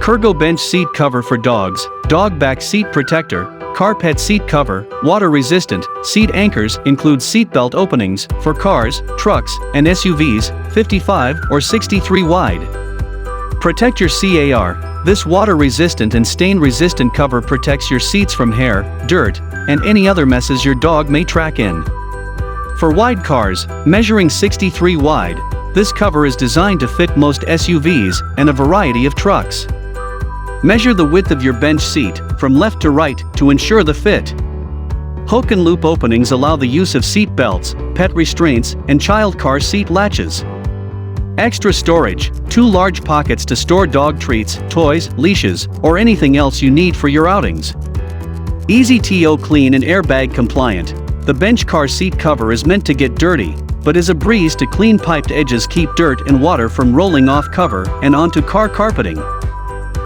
Kurgo bench seat cover for dogs, dog back seat protector, car pet seat cover, water resistant. Seat anchors include seatbelt openings for cars, trucks, and SUVs, 55 or 63 wide. Protect your car. This water-resistant and stain-resistant cover protects your seats from hair, dirt, and any other messes your dog may track in. For wide cars, measuring 63 wide, this cover is designed to fit most SUVs and a variety of trucks. Measure the width of your bench seat from left to right to ensure the fit. Hook and loop openings allow the use of seat belts, pet restraints, and child car seat latches. Extra storage, 2 large pockets to store dog treats, toys, leashes, or anything else you need for your outings. Easy to clean and airbag compliant. The bench car seat cover is meant to get dirty, but is a breeze to clean. Piped edges keep dirt and water from rolling off cover and onto car carpeting.